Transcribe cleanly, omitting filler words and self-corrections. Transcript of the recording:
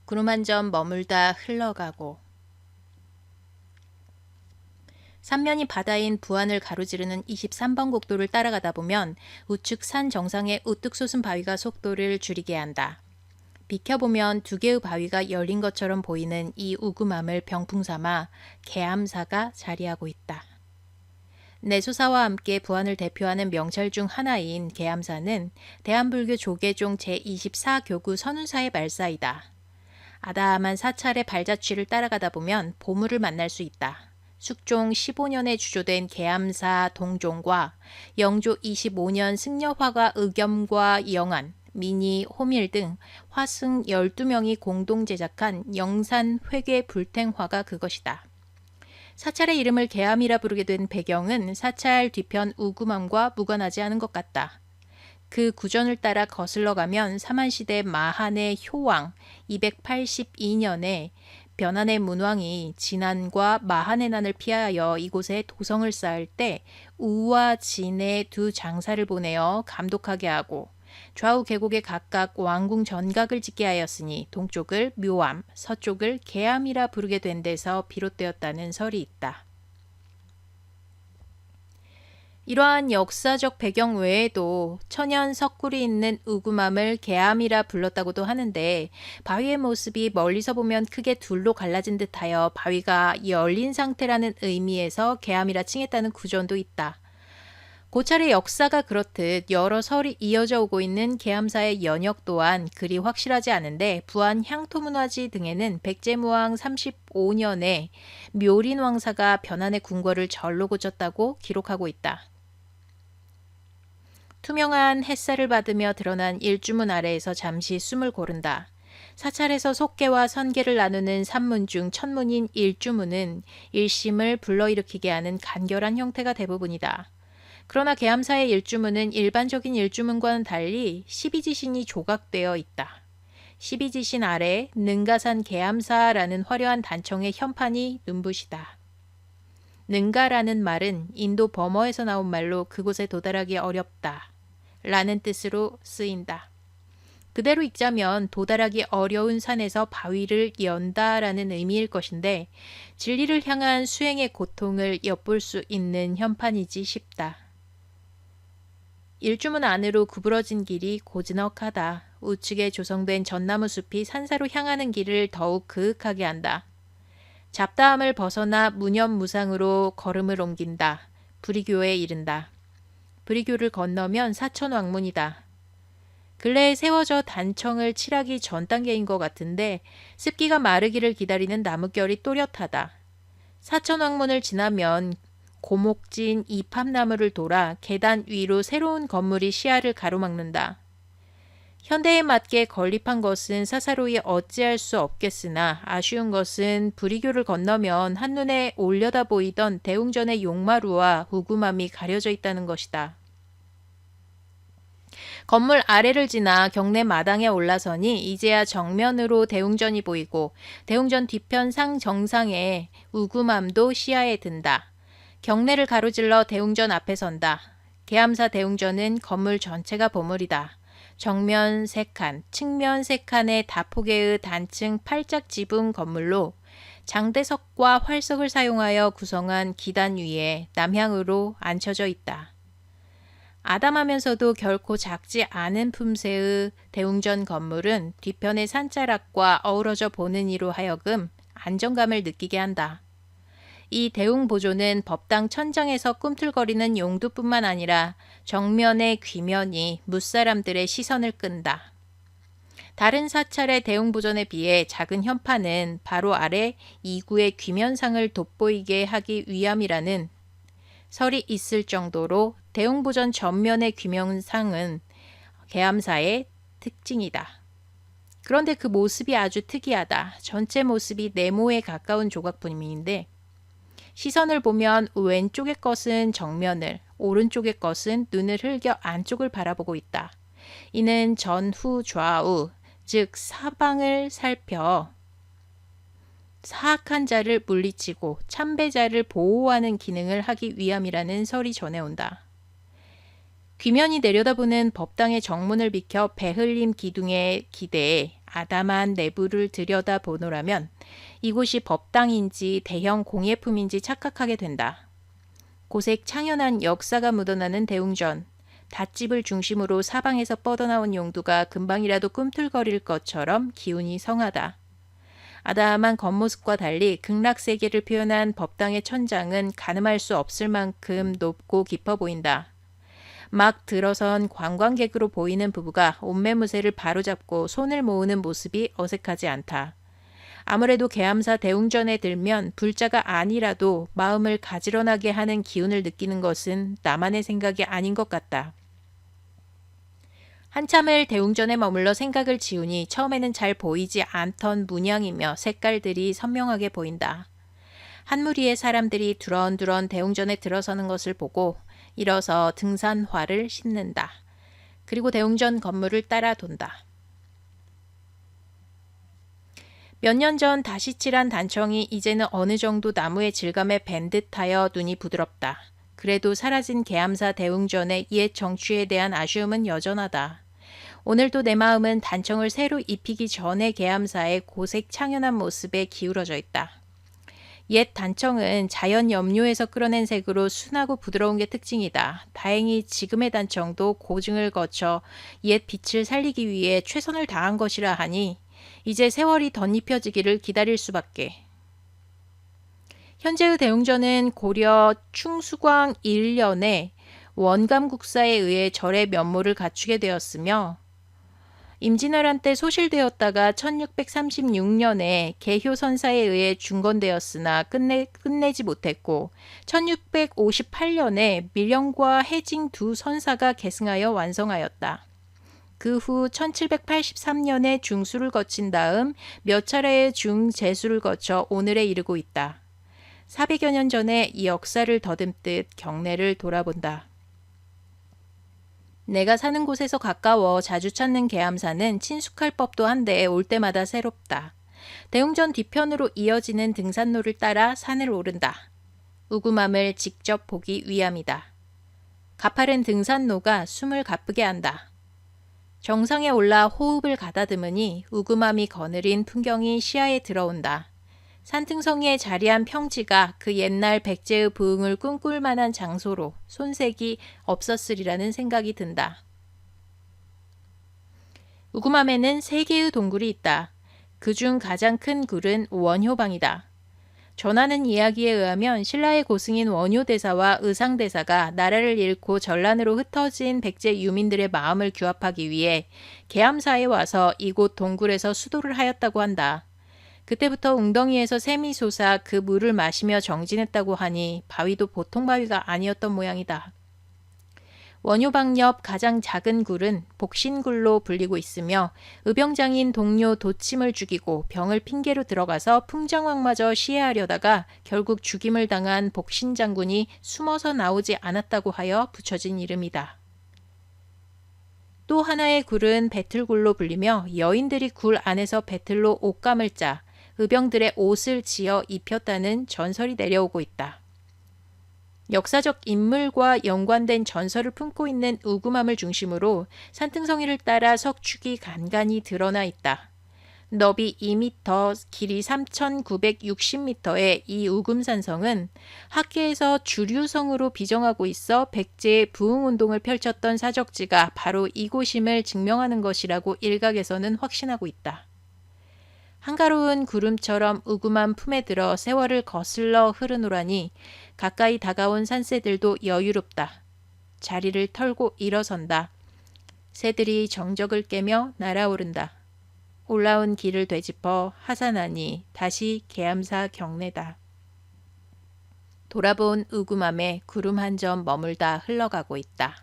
구름 한 점 머물다 흘러가고 삼면이 바다인 부안을 가로지르는 23번 국도를 따라가다 보면 우측 산 정상에 우뚝 솟은 바위가 속도를 줄이게 한다. 비켜보면 두 개의 바위가 열린 것처럼 보이는 이 우금함을 병풍 삼아 계암사가 자리하고 있다. 내소사와 함께 부안을 대표하는 명찰 중 하나인 계암사는 대한불교 조계종 제24교구 선운사의 말사이다. 아담한 사찰의 발자취를 따라가다 보면 보물을 만날 수 있다. 숙종 15년에 주조된 계암사 동종과 영조 25년 승려화가 의겸과 영안, 민희, 호밀 등 화승 12명이 공동 제작한 영산 회계 불탱화가 그것이다. 사찰의 이름을 계암이라 부르게 된 배경은 사찰 뒤편 우금함과 무관하지 않은 것 같다. 그 구전을 따라 거슬러 가면 삼한시대 마한의 효왕 282년에 변한의 문왕이 진안과 마한의 난을 피하여 이곳에 도성을 쌓을 때 우와 진의 두 장사를 보내어 감독하게 하고 좌우 계곡에 각각 왕궁 전각을 짓게 하였으니 동쪽을 묘암, 서쪽을 계암이라 부르게 된 데서 비롯되었다는 설이 있다. 이러한 역사적 배경 외에도 천연 석굴이 있는 우금함을 계암이라 불렀다고도 하는데 바위의 모습이 멀리서 보면 크게 둘로 갈라진 듯하여 바위가 열린 상태라는 의미에서 계암이라 칭했다는 구전도 있다. 고찰의 역사가 그렇듯 여러 설이 이어져 오고 있는 계암사의 연역 또한 그리 확실하지 않은데 부안 향토문화지 등에는 백제무왕 35년에 묘린왕사가 변한의 궁궐을 절로 고쳤다고 기록하고 있다. 투명한 햇살을 받으며 드러난 일주문 아래에서 잠시 숨을 고른다. 사찰에서 속계와 선계를 나누는 산문 중 첫문인 일주문은 일심을 불러일으키게 하는 간결한 형태가 대부분이다. 그러나 계암사의 일주문은 일반적인 일주문과는 달리 12지신이 조각되어 있다. 12지신 아래 능가산 계암사라는 화려한 단청의 현판이 눈부시다. 능가라는 말은 인도 버머에서 나온 말로 그곳에 도달하기 어렵다 라는 뜻으로 쓰인다. 그대로 읽자면 도달하기 어려운 산에서 바위를 연다라는 의미일 것인데 진리를 향한 수행의 고통을 엿볼 수 있는 현판이지 싶다. 일주문 안으로 구부러진 길이 고즈넉하다. 우측에 조성된 전나무 숲이 산사로 향하는 길을 더욱 그윽하게 한다. 잡다함을 벗어나 무념무상으로 걸음을 옮긴다. 불이교에 이른다. 불이교를 건너면 사천왕문이다. 근래에 세워져 단청을 칠하기 전 단계인 것 같은데 습기가 마르기를 기다리는 나뭇결이 또렷하다. 사천왕문을 지나면 고목진 이팝나무를 돌아 계단 위로 새로운 건물이 시야를 가로막는다. 현대에 맞게 건립한 것은 사사로이 어찌할 수 없겠으나 아쉬운 것은 불이교를 건너면 한눈에 올려다 보이던 대웅전의 용마루와 우금함이 가려져 있다는 것이다. 건물 아래를 지나 경내 마당에 올라서니 이제야 정면으로 대웅전이 보이고 대웅전 뒤편 상 정상에 우금함도 시야에 든다. 경내를 가로질러 대웅전 앞에 선다. 계암사 대웅전은 건물 전체가 보물이다. 정면 3칸, 측면 3칸의 다포개의 단층 8작 지붕 건물로 장대석과 활석을 사용하여 구성한 기단 위에 남향으로 앉혀져 있다. 아담하면서도 결코 작지 않은 품새의 대웅전 건물은 뒤편의 산자락과 어우러져 보는 이로 하여금 안정감을 느끼게 한다. 이 대웅보조는 법당 천장에서 꿈틀거리는 용두뿐만 아니라 정면의 귀면이 무사람들의 시선을 끈다. 다른 사찰의 대웅보전에 비해 작은 현판은 바로 아래 이구의 귀면상을 돋보이게 하기 위함이라는 설이 있을 정도로 대웅보전 전면의 귀면상은 계암사의 특징이다. 그런데 그 모습이 아주 특이하다. 전체 모습이 네모에 가까운 조각품인데 시선을 보면 왼쪽의 것은 정면을, 오른쪽의 것은 눈을 흘겨 안쪽을 바라보고 있다. 이는 전후 좌우, 즉 사방을 살펴 사악한 자를 물리치고 참배자를 보호하는 기능을 하기 위함이라는 설이 전해온다. 귀면이 내려다보는 법당의 정문을 비켜 배흘림 기둥에 기대해 아담한 내부를 들여다보노라면 이곳이 법당인지 대형 공예품인지 착각하게 된다. 고색 창연한 역사가 묻어나는 대웅전, 닷집을 중심으로 사방에서 뻗어나온 용두가 금방이라도 꿈틀거릴 것처럼 기운이 성하다. 아담한 겉모습과 달리 극락세계를 표현한 법당의 천장은 가늠할 수 없을 만큼 높고 깊어 보인다. 막 들어선 관광객으로 보이는 부부가 옷매무새를 바로잡고 손을 모으는 모습이 어색하지 않다. 아무래도 계암사 대웅전에 들면 불자가 아니라도 마음을 가지런하게 하는 기운을 느끼는 것은 나만의 생각이 아닌 것 같다. 한참을 대웅전에 머물러 생각을 지우니 처음에는 잘 보이지 않던 문양이며 색깔들이 선명하게 보인다. 한 무리의 사람들이 두런두런 대웅전에 들어서는 것을 보고 일어서 등산화를 신는다. 그리고 대웅전 건물을 따라 돈다. 몇 년 전 다시 칠한 단청이 이제는 어느 정도 나무의 질감에 밴 듯하여 눈이 부드럽다. 그래도 사라진 계암사 대웅전의 옛 정취에 대한 아쉬움은 여전하다. 오늘도 내 마음은 단청을 새로 입히기 전의 계암사의 고색 창연한 모습에 기울어져 있다. 옛 단청은 자연 염료에서 끌어낸 색으로 순하고 부드러운 게 특징이다. 다행히 지금의 단청도 고증을 거쳐 옛 빛을 살리기 위해 최선을 다한 것이라 하니 이제 세월이 덧입혀지기를 기다릴 수밖에. 현재의 대웅전은 고려 충수광 1년에 원감국사에 의해 절의 면모를 갖추게 되었으며 임진왜란 때 소실되었다가 1636년에 계효선사에 의해 중건되었으나 끝내지 못했고 1658년에 밀령과 해징 두 선사가 계승하여 완성하였다. 그 후 1783년에 중수를 거친 다음 몇 차례의 중재수를 거쳐 오늘에 이르고 있다. 400여 년 전에 이 역사를 더듬듯 경내를 돌아본다. 내가 사는 곳에서 가까워 자주 찾는 계암사는 친숙할 법도 한데 올 때마다 새롭다. 대웅전 뒤편으로 이어지는 등산로를 따라 산을 오른다. 우구맘을 직접 보기 위함이다. 가파른 등산로가 숨을 가쁘게 한다. 정상에 올라 호흡을 가다듬으니 우구맘이 거느린 풍경이 시야에 들어온다. 산등성이에 자리한 평지가 그 옛날 백제의 부흥을 꿈꿀 만한 장소로 손색이 없었으리라는 생각이 든다. 우구맘에는 3개의 동굴이 있다. 그중 가장 큰 굴은 원효방이다. 전하는 이야기에 의하면 신라의 고승인 원효대사와 의상대사가 나라를 잃고 전란으로 흩어진 백제 유민들의 마음을 규합하기 위해 계암사에 와서 이곳 동굴에서 수도를 하였다고 한다. 그때부터 웅덩이에서 샘이 솟아 그 물을 마시며 정진했다고 하니 바위도 보통 바위가 아니었던 모양이다. 원효방 옆 가장 작은 굴은 복신굴로 불리고 있으며 의병장인 동료 도침을 죽이고 병을 핑계로 들어가서 풍장왕마저 시해하려다가 결국 죽임을 당한 복신장군이 숨어서 나오지 않았다고 하여 붙여진 이름이다. 또 하나의 굴은 배틀굴로 불리며 여인들이 굴 안에서 배틀로 옷감을 짜 의병들의 옷을 지어 입혔다는 전설이 내려오고 있다. 역사적 인물과 연관된 전설을 품고 있는 우구맘을 중심으로 산등성이를 따라 석축이 간간히 드러나 있다. 너비 2m, 길이 3,960m의 이 우금산성은 학계에서 주류성으로 비정하고 있어 백제의 부흥운동을 펼쳤던 사적지가 바로 이곳임을 증명하는 것이라고 일각에서는 확신하고 있다. 한가로운 구름처럼 우구맘 품에 들어 세월을 거슬러 흐르노라니 가까이 다가온 산새들도 여유롭다. 자리를 털고 일어선다. 새들이 정적을 깨며 날아오른다. 올라온 길을 되짚어 하산하니 다시 계암사 경내다. 돌아본 우구맘에 구름 한 점 머물다 흘러가고 있다.